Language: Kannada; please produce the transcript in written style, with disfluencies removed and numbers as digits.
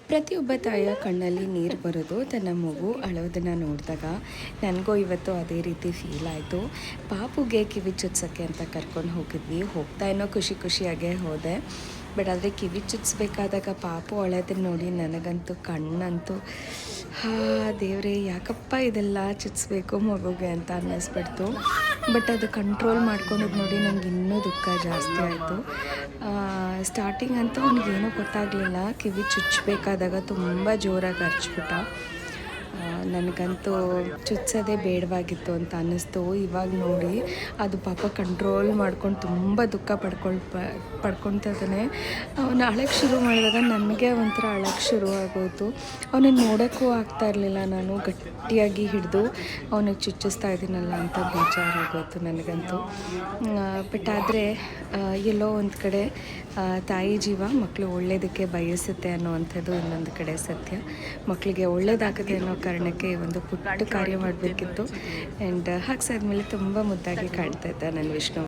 ಪ್ರತಿಯೊಬ್ಬ ತಾಯಿಯ ಕಣ್ಣಲ್ಲಿ ನೀರು ಬರೋದು ತನ್ನ ಮಗು ಅಳೋದನ್ನು ನೋಡಿದಾಗ. ನನಗೂ ಇವತ್ತು ಅದೇ ರೀತಿ ಫೀಲ್ ಆಯಿತು. ಪಾಪುಗೆ ಕಿವಿ ಚುಚ್ಸೋಕ್ಕೆ ಅಂತ ಕರ್ಕೊಂಡು ಹೋಗಿದ್ವಿ. ಹೋಗ್ತಾ ಏನೋ ಖುಷಿಯಾಗೇ ಹೋದೆ. ಬಟ್ ಆದರೆ ಕಿವಿ ಚುಚ್ಚಿಸ್ಬೇಕಾದಾಗ ಪಾಪು ಅಳೋದನ್ನ ನೋಡಿ ನನಗಂತೂ ಕಣ್ಣಂತೂ ದೇವರೇ ಯಾಕಪ್ಪ ಇದೆಲ್ಲ ಚುಚ್ಚಿಸ್ಬೇಕು ಮಗುಗೆ ಅಂತ ಅನ್ನಿಸ್ಬಿಡ್ತು. ಬಟ್ ಅದು ಕಂಟ್ರೋಲ್ ಮಾಡ್ಕೊಂಡಿದ್ದು ನೋಡಿ ನನಗೆ ಇನ್ನೂ ದುಃಖ ಜಾಸ್ತಿ ಆಯಿತು. ಸ್ಟಾರ್ಟಿಂಗ್ ಅಂತೂ ಅವನಿಗೇನೂ ಗೊತ್ತಾಗಲಿಲ್ಲ. ಕಿವಿ ಚುಚ್ಚಬೇಕಾದಾಗ ತುಂಬ ಜೋರಾಗಿ ಅರ್ಚ್ಬಿಟ್ಟ. ನನಗಂತೂ ಚುಚ್ಚೋದೇ ಬೇಡವಾಗಿತ್ತು ಅಂತ ಅನ್ನಿಸ್ತು. ಇವಾಗ ನೋಡಿ ಅದು ಪಾಪ ಕಂಟ್ರೋಲ್ ಮಾಡ್ಕೊಂಡು ತುಂಬ ದುಃಖ ಪಡ್ಕೊಳ್ತಿದ್ದಾನೆ. ಅವನು ಅಳಕ್ಕೆ ಶುರು ಮಾಡಿದಾಗ ನನಗೆ ಒಂಥರ ಅಳಕ್ಕೆ ಶುರು ಆಗೋಯ್ತು. ಅವನಿಗೆ ನೋಡೋಕ್ಕೂ ಆಗ್ತಾ ಇರಲಿಲ್ಲ. ನಾನು ಗಟ್ಟಿಯಾಗಿ ಹಿಡಿದು ಅವನಿಗೆ ಚುಚ್ಚಿಸ್ತಾ ಇದ್ದೀನಲ್ಲ ಅಂತ ಬೇಜಾರಾಗೋಯ್ತು ನನಗಂತೂ. ಬಟ್ ಆದರೆ ಎಲ್ಲೋ ಒಂದು ಕಡೆ ತಾಯಿ ಜೀವ ಮಕ್ಕಳು ಒಳ್ಳೆಯದಕ್ಕೆ ಬಯಸುತ್ತೆ ಅನ್ನೋವಂಥದ್ದು ಇನ್ನೊಂದು ಕಡೆ ಸತ್ಯ. ಮಕ್ಕಳಿಗೆ ಒಳ್ಳೆಯದಾಗದೆ ಅನ್ನೋ ಕಾರಣಕ್ಕೆ ಒಂದು ಪುಟ್ಟ ಕಾರ್ಯ ಮಾಡಬೇಕಿತ್ತು. ಆ್ಯಂಡ್ ಹಾಕ್ಸಾದ್ಮೇಲೆ ತುಂಬ ಮುದ್ದಾಗಿ ಕಾಣ್ತಾ ಇದ್ದ ನನ್ನ ವಿಷ್ಣು.